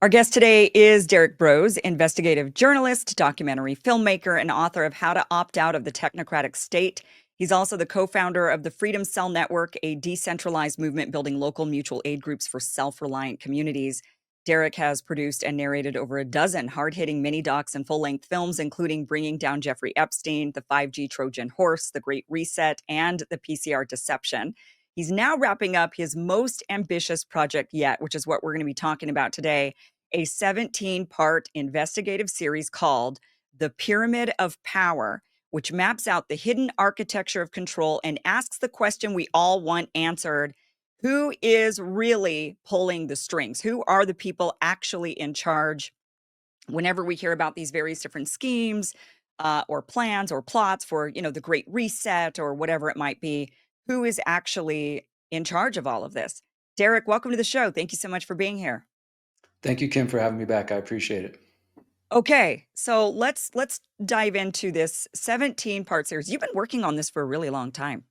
Our guest today is Derek Brose, investigative journalist, documentary filmmaker, and author of How to Opt Out of the Technocratic State. He's also the co-founder of the Freedom Cell Network, a decentralized movement building local mutual aid groups for self-reliant communities. Derek has produced and narrated over a dozen hard-hitting mini-docs and full-length films, including Bringing Down Jeffrey Epstein, The 5G Trojan Horse, The Great Reset, and The PCR Deception. He's now wrapping up his most ambitious project yet, which is what we're going to be talking about today, a 17-part investigative series called The Pyramid of Power, which maps out the hidden architecture of control and asks the question we all want answered: who is really pulling the strings? Who are the people actually in charge? Whenever we hear about these various different schemes or plans or plots for, the Great Reset or whatever it might be, who is actually in charge of all of this? Derek, welcome to the show. Thank you so much for being here. Thank you, Kim, for having me back. I appreciate it. Okay, so let's dive into this 17-part series. You've been working on this for a really long time.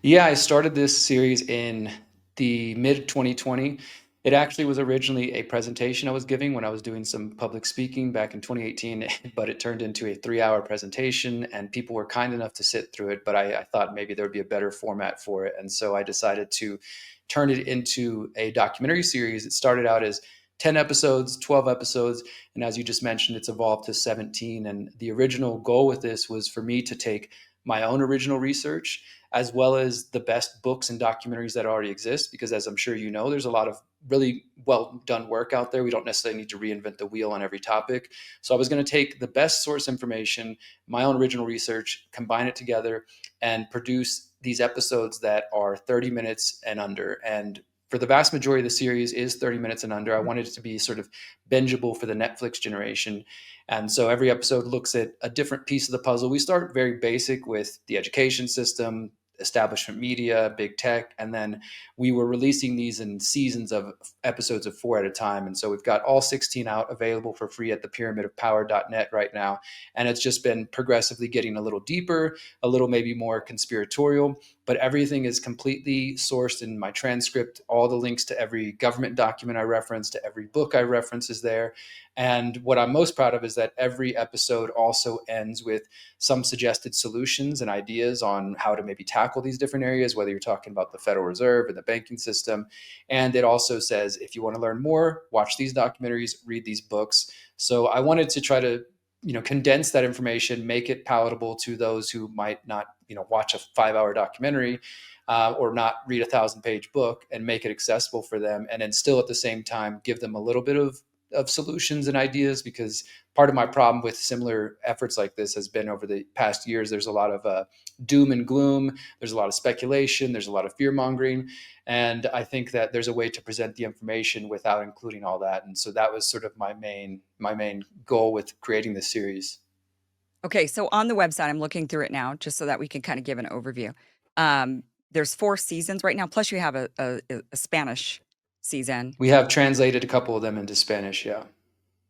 Yeah, I started this series in the mid 2020. It actually was originally a presentation I was giving when I was doing some public speaking back in 2018, but it turned into a 3-hour presentation and people were kind enough to sit through it. But I thought maybe there would be a better format for it. And so I decided to turn it into a documentary series. It started out as 10 episodes, 12 episodes. And as you just mentioned, it's evolved to 17. And the original goal with this was for me to take my own original research as well as the best books and documentaries that already exist. Because as I'm sure you know, there's a lot of really well done work out there. We don't necessarily need to reinvent the wheel on every topic. So I was going to take the best source information, my own original research, combine it together, and produce these episodes that are 30 minutes and under. And for the vast majority of the series is 30 minutes and under. I wanted it to be sort of bingeable for the Netflix generation. And so every episode looks at a different piece of the puzzle. We start very basic with the education system, establishment media, big tech, and then we were releasing these in seasons of episodes of 4 at a time. And so we've got all 16 out available for free at thepyramidofpower.net right now. And it's just been progressively getting a little deeper, a little maybe more conspiratorial, but everything is completely sourced in my transcript. All the links to every government document I reference, to every book I reference is there. And what I'm most proud of is that every episode also ends with some suggested solutions and ideas on how to maybe tackle these different areas, whether you're talking about the Federal Reserve and the banking system. And it also says, if you want to learn more, watch these documentaries, read these books. So I wanted to try to condense that information, make it palatable to those who might not watch a 5-hour documentary or not read a 1,000-page book, and make it accessible for them, and then still at the same time give them a little bit of solutions and ideas. Because part of my problem with similar efforts like this has been over the past years, there's a lot of doom and gloom, there's a lot of speculation, there's a lot of fear mongering, and I think that there's a way to present the information without including all that. And so that was sort of my main goal with creating this series. Okay, so on the website, I'm looking through it now just so that we can kind of give an overview. There's 4 seasons right now, plus you have a Spanish season. We have translated a couple of them into Spanish. Yeah.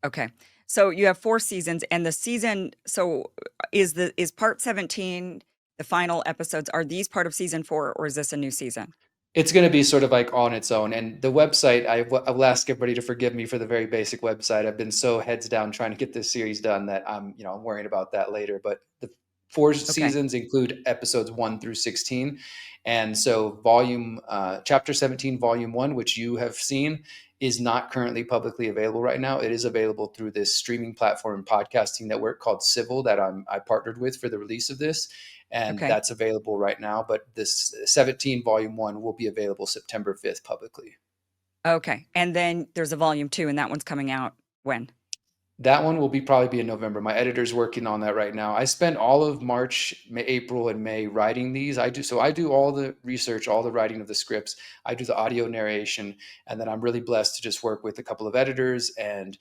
Okay, so you have 4 seasons, and the season. So is part 17 the final episodes? Are these part of season 4, or is this a new season? It's going to be sort of like on its own. And the website, I will ask everybody to forgive me for the very basic website. I've been so heads down trying to get this series done that I'm worrying about that later. But the 4 Okay. seasons include episodes 1 through 16. And so chapter 17, volume 1, which you have seen, is not currently publicly available right now. It is available through this streaming platform and podcasting network called Civil that I partnered with for the release of this. And Okay. that's available right now. But this 17 volume 1 will be available September 5th publicly. Okay. And then there's a volume 2, and that one's coming out when? That one will probably be in November. My editor's working on that right now. I spent all of March, April, and May writing these. I do all the research, all the writing of the scripts. I do the audio narration, and then I'm really blessed to just work with a couple of editors and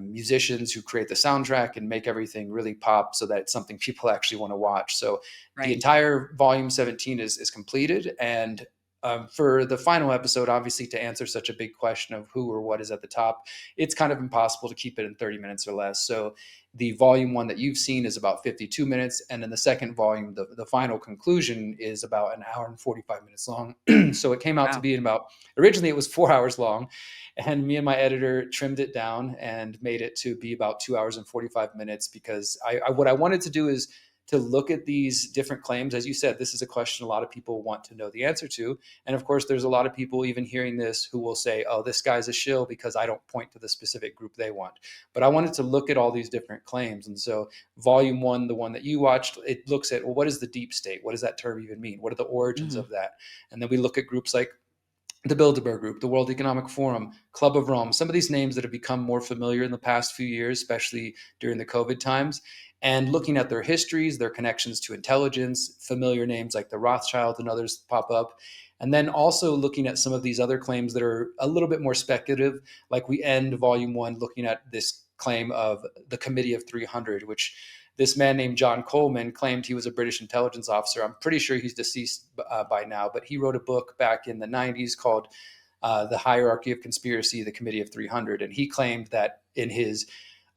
musicians who create the soundtrack and make everything really pop so that it's something people actually want to watch. So the Right. entire volume 17 is completed, and For the final episode, obviously, to answer such a big question of who or what is at the top, it's kind of impossible to keep it in 30 minutes or less. So the volume one that you've seen is about 52 minutes. And then the second volume, the final conclusion, is about an hour and 45 minutes long. So it came out to Wow. be originally it was 4 hours long. And me and my editor trimmed it down and made it to be about 2 hours and 45 minutes because what I wanted to do is to look at these different claims. As you said, this is a question a lot of people want to know the answer to. And of course, there's a lot of people even hearing this who will say, oh, this guy's a shill because I don't point to the specific group they want. But I wanted to look at all these different claims. And so volume one, the one that you watched, it looks at, well, what is the deep state? What does that term even mean? What are the origins Mhm. of that? And then we look at groups like the Bilderberg Group, the World Economic Forum, Club of Rome, some of these names that have become more familiar in the past few years, especially during the COVID times, and looking at their histories, their connections to intelligence, familiar names like the Rothschild and others pop up. And then also looking at some of these other claims that are a little bit more speculative, like we end volume one looking at this claim of the Committee of 300, which this man named John Coleman claimed he was a British intelligence officer. I'm pretty sure he's deceased by now, but he wrote a book back in the 90s called The Hierarchy of Conspiracy, the Committee of 300. And he claimed that in his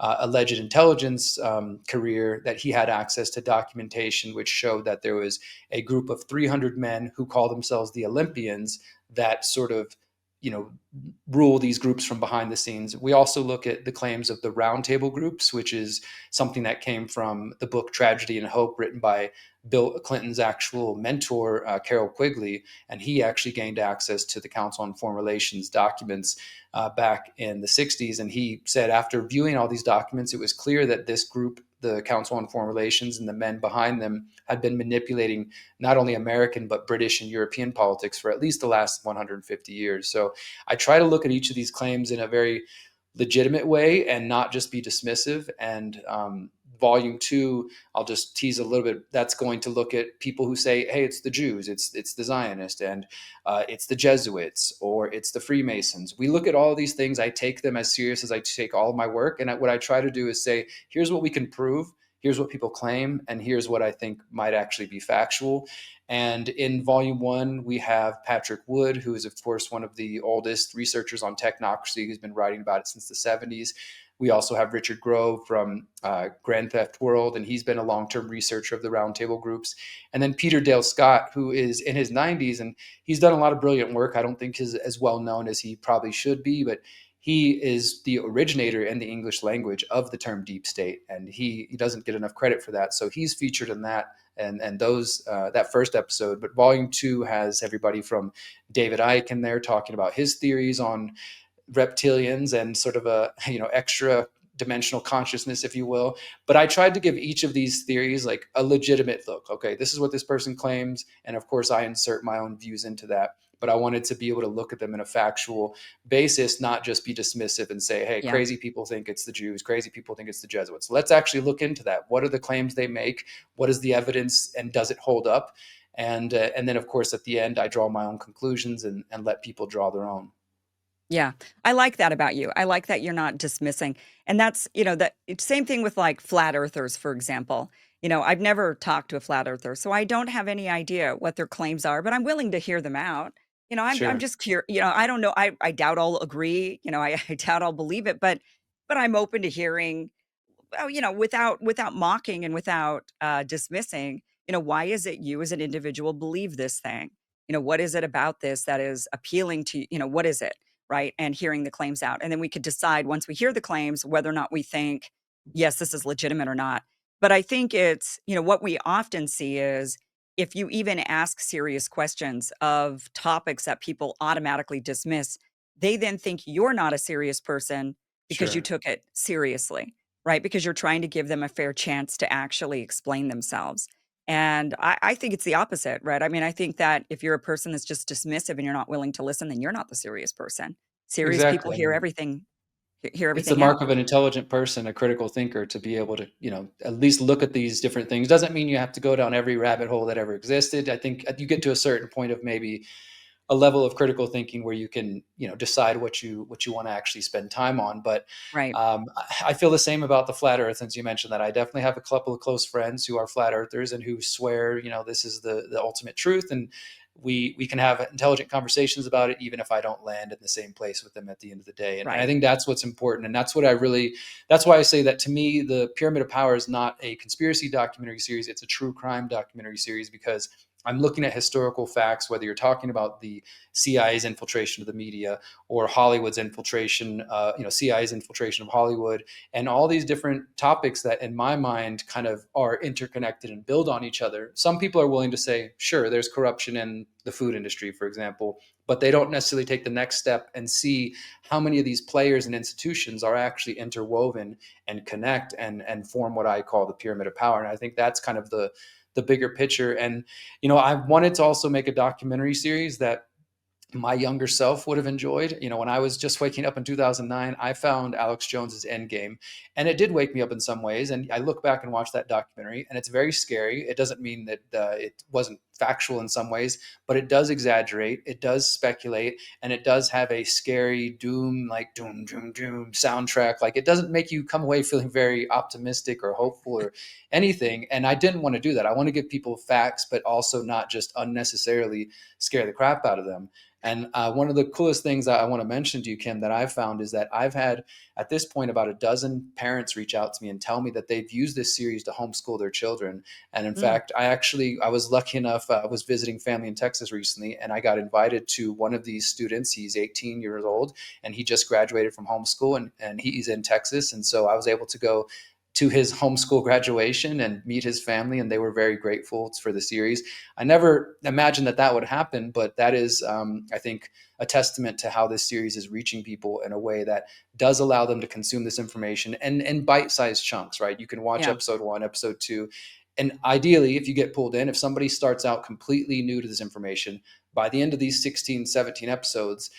alleged intelligence career that he had access to documentation which showed that there was a group of 300 men who call themselves the Olympians that sort of rule these groups from behind the scenes. We also look at the claims of the roundtable groups, which is something that came from the book Tragedy and Hope, written by Bill Clinton's actual mentor, Carol Quigley. And he actually gained access to the Council on Foreign Relations documents back in the 60s. And he said after viewing all these documents, it was clear that this group, the Council on Foreign Relations, and the men behind them had been manipulating not only American, but British and European politics for at least the last 150 years. So I try to look at each of these claims in a very legitimate way and not just be dismissive. And volume two, I'll just tease a little bit. That's going to look at people who say, "Hey, it's the Jews, it's the Zionists, and it's the Jesuits, or it's the Freemasons." We look at all of these things. I take them as serious as I take all of my work, and what I try to do is say, "Here's what we can prove. Here's what people claim, and here's what I think might actually be factual." And in volume one, we have Patrick Wood, who is, of course, one of the oldest researchers on technocracy, who's been writing about it since the 70s. We also have Richard Grove from Grand Theft World, and he's been a long-term researcher of the roundtable groups. And then Peter Dale Scott, who is in his 90s, and he's done a lot of brilliant work. I don't think he's as well known as he probably should be, but he is the originator in the English language of the term deep state, and he doesn't get enough credit for that. So he's featured in that and those that first episode. But volume two has everybody from David Icke in there talking about his theories on reptilians and sort of a extra dimensional consciousness, if you will. But I tried to give each of these theories like a legitimate look. Okay, this is what this person claims, and of course I insert my own views into that. But I wanted to be able to look at them in a factual basis, not just be dismissive and say, hey, Yeah. crazy people think it's the Jews, crazy people think it's the Jesuits. Let's actually look into that. What are the claims they make? What is the evidence, and does it hold up? And then, of course, at the end, I draw my own conclusions and let people draw their own. Yeah. I like that about you. I like that you're not dismissing. And that's, that same thing with like flat earthers, for example. I've never talked to a flat earther, so I don't have any idea what their claims are, but I'm willing to hear them out. I'm Sure. just curious, I don't know. I doubt I'll agree, I doubt I'll believe it, but I'm open to hearing, well, without mocking and without dismissing, why is it you as an individual believe this thing? What is it about this that is appealing to you? What is it? Right. And hearing the claims out. And then we could decide once we hear the claims whether or not we think, yes, this is legitimate or not. But I think it's, what we often see is if you even ask serious questions of topics that people automatically dismiss, they then think you're not a serious person because you Sure. took it seriously, right? Because you're trying to give them a fair chance to actually explain themselves. And I think it's the opposite, right? I mean, I think that if you're a person that's just dismissive and you're not willing to listen, then you're not the serious person. Serious people Exactly. I hear mean, everything, hear it's the everything out. mark of an intelligent person, a critical thinker, to be able to, at least look at these different things. Doesn't mean you have to go down every rabbit hole that ever existed. I think you get to a certain point of maybe a level of critical thinking where you can, decide what you want to actually spend time on. But Right. I feel the same about the flat earth. Since you mentioned that, I definitely have a couple of close friends who are flat earthers and who swear, this is the ultimate truth. And we can have intelligent conversations about it, even if I don't land in the same place with them at the end of the day. And I Right. think that's what's important. And that's why I say that to me, the Pyramid of Power is not a conspiracy documentary series. It's a true crime documentary series, because I'm looking at historical facts, whether you're talking about the CIA's infiltration of the media or Hollywood's infiltration, CIA's infiltration of Hollywood, and all these different topics that, in my mind, kind of are interconnected and build on each other. Some people are willing to say, sure, there's corruption in the food industry, for example, but they don't necessarily take the next step and see how many of these players and institutions are actually interwoven and connect and form what I call the pyramid of power. And I think that's kind of the bigger picture. And I wanted to also make a documentary series that my younger self would have enjoyed. When I was just waking up in 2009, I found Alex Jones's Endgame, and it did wake me up in some ways. And I look back and watch that documentary, and it's very scary. It doesn't mean that it wasn't factual in some ways, but it does exaggerate, it does speculate, and it does have a scary doom, like doom, doom, doom soundtrack. Like, it doesn't make you come away feeling very optimistic or hopeful or anything. And I didn't want to do that. I want to give people facts, but also not just unnecessarily scare the crap out of them. And one of the coolest things that I want to mention to you, Kim, that I've found is that I've had at this point about a dozen parents reach out to me and tell me that they've used this series to homeschool their children. And in Mm. fact, I was lucky enough, I was visiting family in Texas recently, and I got invited to one of these students. He's 18 years old, and he just graduated from homeschool, and he's in Texas. And so I was able to go to his homeschool graduation and meet his family, and they were very grateful for the series. I never imagined that would happen, but that is, I think, a testament to how this series is reaching people in a way that does allow them to consume this information and in bite-sized chunks, right? You can watch Yeah. episode 1, episode 2, and ideally, if you get pulled in, if somebody starts out completely new to this information, by the end of these 16, 17 episodes,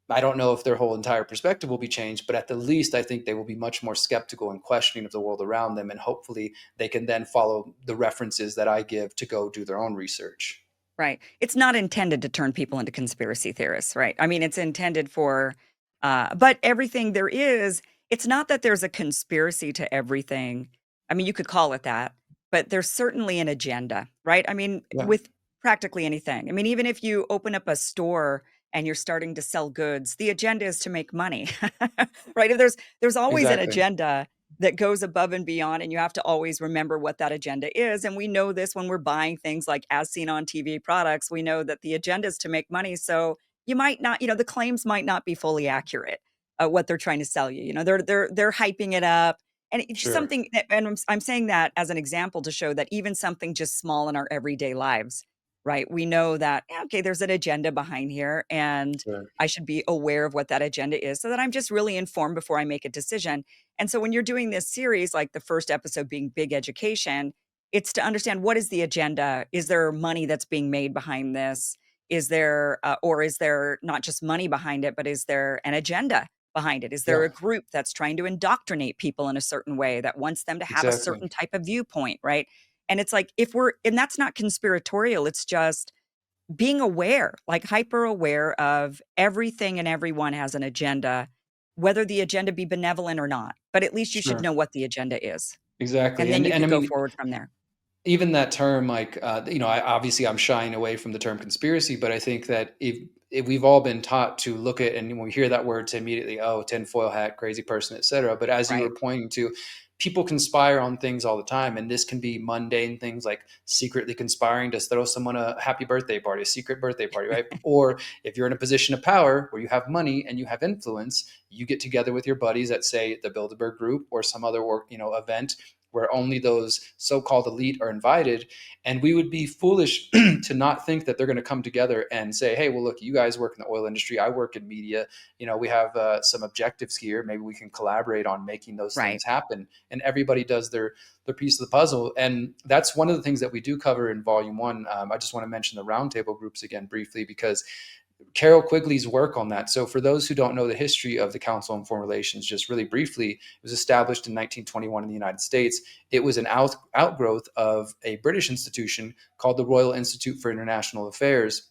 I don't know if their whole entire perspective will be changed, but at the least, I think they will be much more skeptical and questioning of the world around them. And hopefully, they can then follow the references that I give to go do their own research. Right. It's not intended to turn people into conspiracy theorists, right? I mean, it's intended for, but everything there is, it's not that there's a conspiracy to everything. I mean, you could call it that, but there's certainly an agenda, right? I mean, Yeah, with practically anything. I mean, even if you open up a store and you're starting to sell goods, the agenda is to make money, right? If there's always an exactly. agenda that goes above and beyond, and you have to always remember what that agenda is. And we know this when we're buying things like as seen on TV products, we know that the agenda is to make money. So you might not, the claims might not be fully accurate, what they're trying to sell you. They're hyping it up. And it's just Sure. something and I'm saying that as an example to show that even something just small in our everyday lives, right? We know that, yeah, okay, there's an agenda behind here, and Sure. I should be aware of what that agenda is so that I'm just really informed before I make a decision. And so when you're doing this series, like the first episode being big education, it's to understand, what is the agenda? Is there money that's being made behind this? Or is there not just money behind it, but is there an agenda behind it? Is there Yeah, a group that's trying to indoctrinate people in a certain way that wants them to have a exactly. certain type of viewpoint, right? And it's like, and that's not conspiratorial, it's just being aware, like hyper aware of everything, and everyone has an agenda, whether the agenda be benevolent or not. But at least you should Sure. know what the agenda is, Exactly. and then you And I could go mean, forward from there. even that term, like, I'm shying away from the term conspiracy, but I think that if we've all been taught to look at, and when we hear that word, to immediately, oh, tinfoil hat, crazy person, etc. But as you Right, were pointing to, people conspire on things all the time, and this can be mundane things like secretly conspiring to throw someone a happy birthday party, a secret birthday party, right? Or if you're in a position of power where you have money and you have influence, you get together with your buddies at, say, the Bilderberg group or some other event where only those so-called elite are invited. And we would be foolish to not think that they're going to come together and say, hey, well, look, you guys work in the oil industry, I work in media, we have some objectives here, maybe we can collaborate on making those right. things happen. And everybody does their piece of the puzzle. And that's one of the things that we do cover in volume 1. I just want to mention the roundtable groups again briefly, because Carol Quigley's work on that. So, for those who don't know the history of the Council on Foreign Relations, just really briefly, it was established in 1921 in the United States. It was an outgrowth of a British institution called the Royal Institute for International Affairs,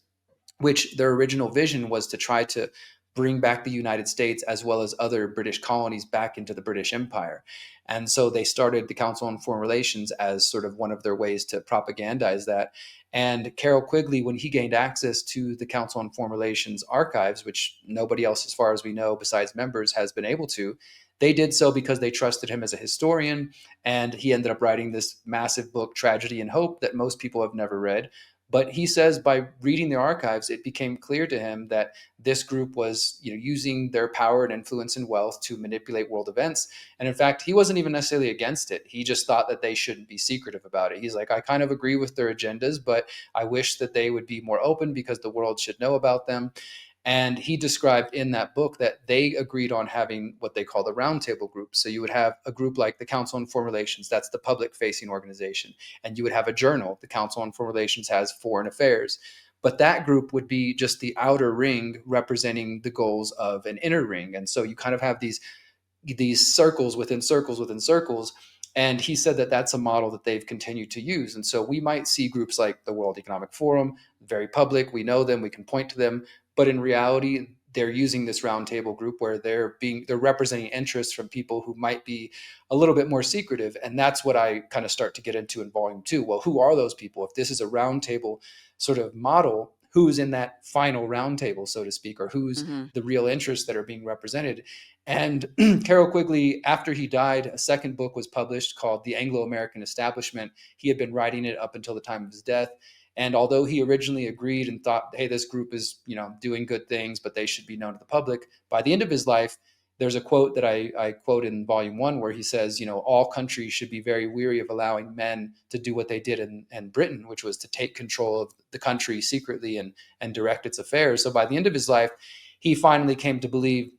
which their original vision was to try to bring back the United States as well as other British colonies back into the British Empire. And so they started the Council on Foreign Relations as sort of one of their ways to propagandize that. And Carroll Quigley, when he gained access to the Council on Foreign Relations archives, which nobody else, as far as we know, besides members, has been able to, they did so because they trusted him as a historian. And he ended up writing this massive book, Tragedy and Hope, that most people have never read. But he says by reading the archives, it became clear to him that this group was, using their power and influence and wealth to manipulate world events. And in fact, he wasn't even necessarily against it. He just thought that they shouldn't be secretive about it. He's like, I kind of agree with their agendas, but I wish that they would be more open because the world should know about them. And he described in that book that they agreed on having what they call the roundtable group. So you would have a group like the Council on Foreign Relations, that's the public facing organization. And you would have a journal. The Council on Foreign Relations has Foreign Affairs. But that group would be just the outer ring representing the goals of an inner ring. And so you kind of have these circles within circles within circles. And he said that that's a model that they've continued to use. And so we might see groups like the World Economic Forum, very public, we know them, we can point to them, but in reality, they're using this roundtable group where they're representing interests from people who might be a little bit more secretive. And that's what I kind of start to get into in volume 2. Well, who are those people? If this is a roundtable sort of model, who's in that final roundtable, so to speak, or who's Mm-hmm. the real interests that are being represented? And Carroll Quigley, after he died, a second book was published called The Anglo-American Establishment. He had been writing it up until the time of his death. And although he originally agreed and thought, hey, this group is, doing good things, but they should be known to the public, by the end of his life, there's a quote that I quote in volume 1 where he says, all countries should be very weary of allowing men to do what they did in Britain, which was to take control of the country secretly and direct its affairs. So by the end of his life, he finally came to believe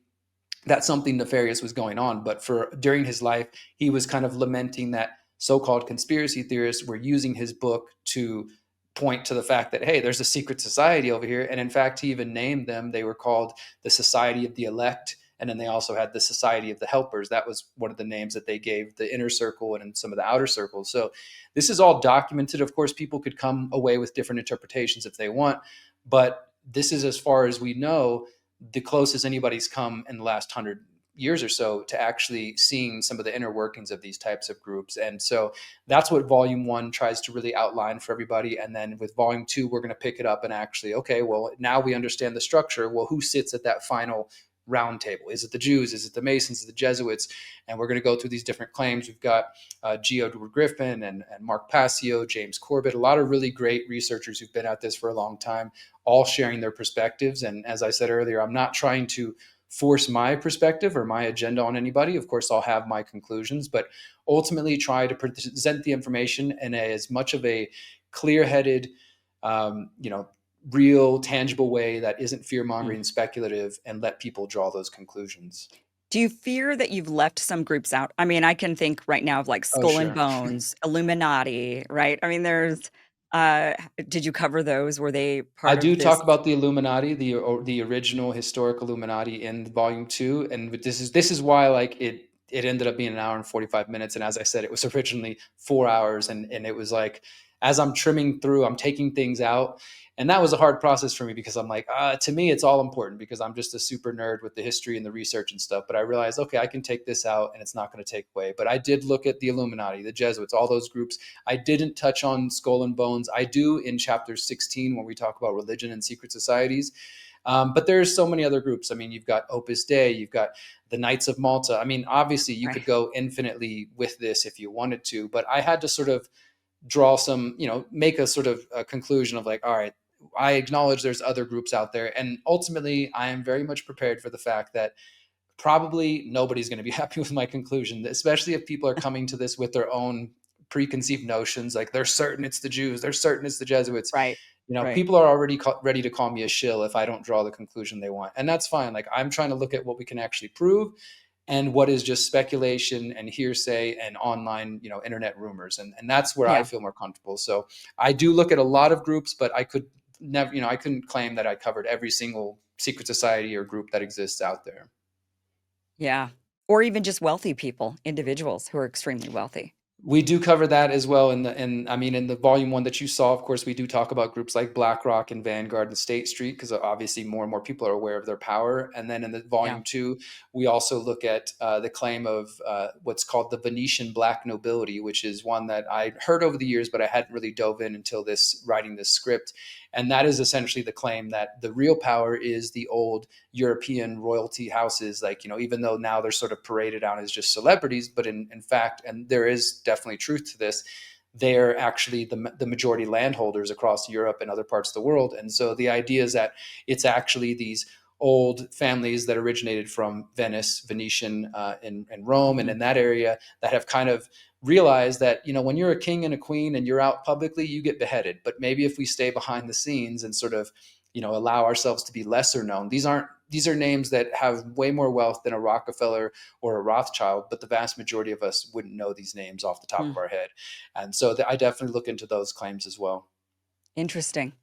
that something nefarious was going on. But during his life, he was kind of lamenting that so-called conspiracy theorists were using his book to point to the fact that, hey, there's a secret society over here. And in fact, he even named them. They were called the Society of the Elect. And then they also had the Society of the Helpers. That was one of the names that they gave the inner circle and some of the outer circles. So this is all documented. Of course, people could come away with different interpretations if they want, but this is, as far as we know, the closest anybody's come in the last 100 years or so to actually seeing some of the inner workings of these types of groups. And so that's what volume 1 tries to really outline for everybody. And then with volume 2, we're going to pick it up and actually, okay, well, now we understand the structure. Well, who sits at that final round table? Is it the Jews? Is it the Masons? Is it the Jesuits? And we're going to go through these different claims. We've got G. Edward Griffin and Mark Passio, James Corbett, a lot of really great researchers who've been at this for a long time, all sharing their perspectives. And as I said earlier, I'm not trying to force my perspective or my agenda on anybody. Of course, I'll have my conclusions, but ultimately try to present the information in as much of a clear-headed, real, tangible way that isn't fear-mongering and speculative, and let people draw those conclusions. Do you fear that you've left some groups out? I mean, I can think right now of like Oh, Skull and sure. Bones, Illuminati, right? I mean, did you cover those? Were they I part do of this? talk about the Illuminati, the original historic Illuminati in volume 2, and this is why like it ended up being an hour and 45 minutes. And as I said, it was originally 4 hours, and it was like, as I'm trimming through, I'm taking things out. And that was a hard process for me because I'm like, to me, it's all important because I'm just a super nerd with the history and the research and stuff. But I realized, okay, I can take this out and it's not going to take away. But I did look at the Illuminati, the Jesuits, all those groups. I didn't touch on Skull and Bones. I do in chapter 16 when we talk about religion and secret societies. But there's so many other groups. I mean, you've got Opus Dei, you've got the Knights of Malta. I mean, obviously, you could Right. go infinitely with this if you wanted to, but I had to sort of draw some, make a sort of a conclusion of like, all right, I acknowledge there's other groups out there. And ultimately, I am very much prepared for the fact that probably nobody's going to be happy with my conclusion, especially if people are coming to this with their own preconceived notions. Like they're certain it's the Jews, they're certain it's the Jesuits. Right. Right. People are already ready to call me a shill if I don't draw the conclusion they want. And that's fine. Like I'm trying to look at what we can actually prove and what is just speculation and hearsay and online, internet rumors. And that's where I Yeah. feel more comfortable. So I do look at a lot of groups, but I could never, I couldn't claim that I covered every single secret society or group that exists out there. Yeah. Or even just wealthy people, individuals who are extremely wealthy. We do cover that as well in the volume one that you saw. Of course, we do talk about groups like BlackRock and Vanguard and State Street because obviously more and more people are aware of their power. And then in the Yeah. volume two, we also look at the claim of what's called the Venetian black nobility, which is one that I heard over the years, but I hadn't really dove in until this writing this script. And that is essentially the claim that the real power is the old European royalty houses, like, even though now they're sort of paraded out as just celebrities, but in fact, and there is definitely truth to this, they're actually the majority landholders across Europe and other parts of the world. And so the idea is that it's actually these old families that originated from Venice, Venetian, and Rome, and Mhm. in that area that have kind of realized that when you're a king and a queen and you're out publicly, you get beheaded. But maybe if we stay behind the scenes and sort of allow ourselves to be lesser known. These are names that have way more wealth than a Rockefeller or a Rothschild, but the vast majority of us wouldn't know these names off the top of Hmm. our head. And so I definitely look into those claims as well. Interesting.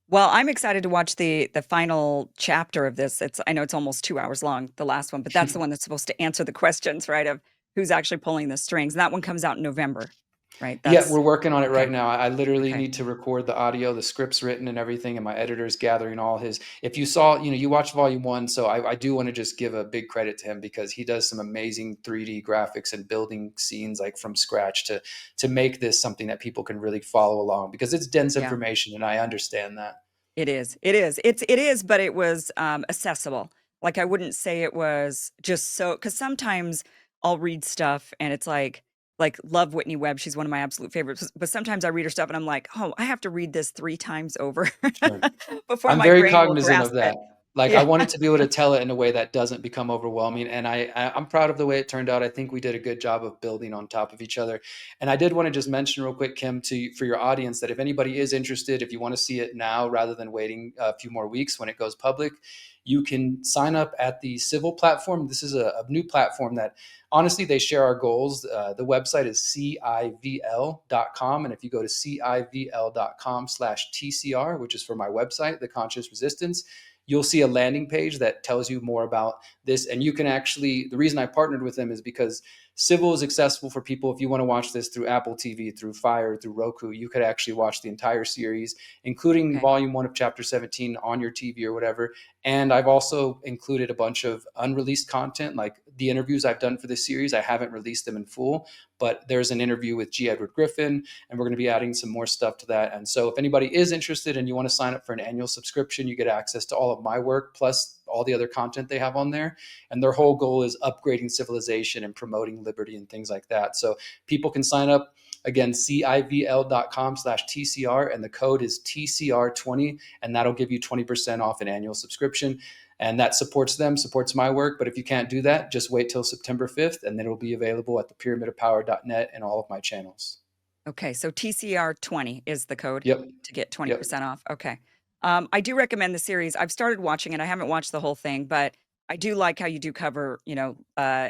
Well, I'm excited to watch the final chapter of this. I know it's almost 2 hours long, the last one, but that's the one that's supposed to answer the questions, right, of who's actually pulling the strings. And that one comes out in November, right? Yeah, That's we're working on it right okay. now. I literally Okay. need to record the audio, the script's written and everything, and my editor's gathering all his. If you saw, you watched volume one, so I do want to just give a big credit to him because he does some amazing 3D graphics and building scenes like from scratch to make this something that people can really follow along because it's dense Yeah. information, and I understand that. It is. It is. It is, but it was, accessible. Like, I wouldn't say it was just so, because sometimes I'll read stuff and it's like, love Whitney Webb, she's one of my absolute favorites, but sometimes I read her stuff and I'm like, "Oh, I have to read this 3 times over Sure. before I'm my very brain will cognizant of grasp that. it." Like, I Yeah. wanted to be able to tell it in a way that doesn't become overwhelming, and I'm proud of the way it turned out. I think we did a good job of building on top of each other. And I did want to just mention real quick, Kim, for your audience, that if anybody is interested, if you want to see it now rather than waiting a few more weeks when it goes public, you can sign up at the Civil platform. This is a new platform that honestly they share our goals. The website is civl.com, and if you go to civl.com/tcr, which is for my website, The Conscious Resistance, you'll see a landing page that tells you more about this. And you can actually, the reason I partnered with them is because Civil is accessible for people. If you want to watch this through Apple TV, through Fire, through Roku, you could actually watch the entire series, including Okay. volume one of chapter 17 on your TV or whatever. And I've also included a bunch of unreleased content, like the interviews I've done for this series. I haven't released them in full, but there's an interview with G. Edward Griffin, and we're going to be adding some more stuff to that. And so if anybody is interested and you want to sign up for an annual subscription, you get access to all of my work plus all the other content they have on there. And their whole goal is upgrading civilization and promoting liberty and things like that. So people can sign up. Again, civl.com/TCR, and the code is TCR20, and that'll give you 20% off an annual subscription. And that supports them, supports my work. But if you can't do that, just wait till September 5th, and then it'll be available at thepyramidofpower.net and all of my channels. Okay, so TCR20 is the code Yep. to get Yep. 20% off. Okay. I do recommend the series. I've started watching it. I haven't watched the whole thing, but I do like how you do cover,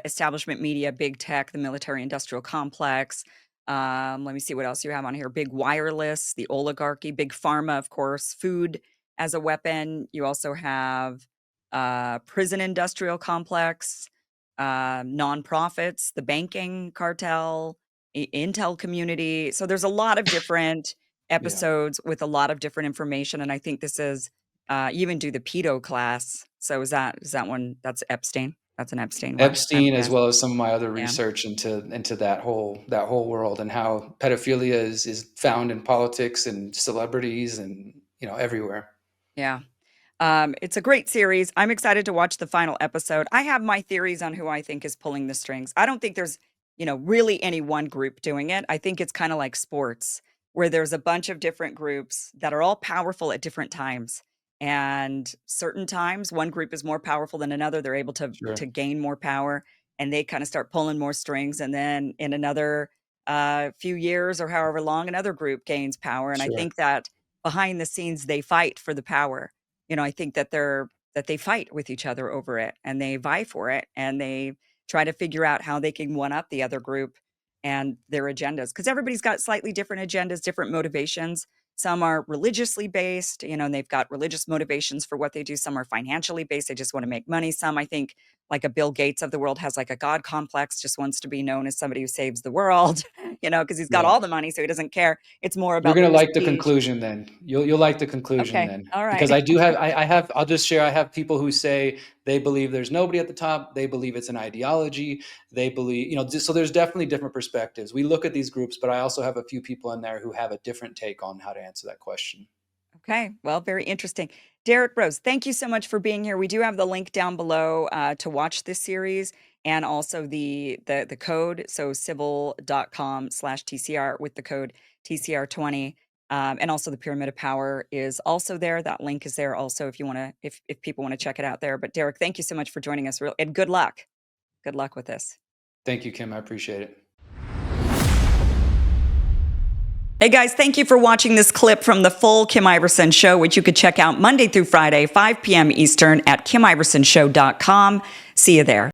establishment media, big tech, the military industrial complex. Let me see what else you have on here. Big wireless, the oligarchy, big pharma, of course, food as a weapon. You also have prison industrial complex, nonprofits, the banking cartel, Intel community. So there's a lot of different Yeah. episodes with a lot of different information, and I think this is you even do the pedo class. So is that one that's Epstein? That's an Epstein one, I'm Epstein, as guessing. well as some of my other Yeah, research into that whole world and how pedophilia is found in politics and celebrities and everywhere. yeah. It's a great series. I'm excited to watch the final episode. I have my theories on who I think is pulling the strings. I don't think there's, really any one group doing it. I think it's kind of like sports, where there's a bunch of different groups that are all powerful at different times. And certain times, one group is more powerful than another. They're able to Sure. gain more power, and they kind of start pulling more strings. And then in another few years or however long, another group gains power. And I Sure. think that behind the scenes, they fight for the power. I think that they fight with each other over it, and they vie for it, and they try to figure out how they can one up the other group and their agendas, because everybody's got slightly different agendas, different motivations. Some are religiously based, and they've got religious motivations for what they do. Some are financially based. They just want to make money. Some, I think, like a Bill Gates of the world has like a God complex, just wants to be known as somebody who saves the world, because he's got Yeah. all the money, so he doesn't care. It's more You're about the gonna like the prestige. conclusion then. You'll like the conclusion Okay. then. All Because right. I do have I have I'll just share, I have people who say they believe there's nobody at the top, they believe it's an ideology, they believe, so there's definitely different perspectives. We look at these groups, but I also have a few people in there who have a different take on how to answer that question. Okay. Well, very interesting. Derek Rose, thank you so much for being here. We do have the link down below to watch this series and also the code. So civil.com/TCR with the code TCR20. And also the Pyramid of Power is also there. That link is there also if you want to, if people want to check it out there. But Derek, thank you so much for joining us. And good luck. Good luck with this. Thank you, Kim. I appreciate it. Hey guys, thank you for watching this clip from the full Kim Iverson Show, which you could check out Monday through Friday, 5 p.m. Eastern at KimIversonShow.com. See you there.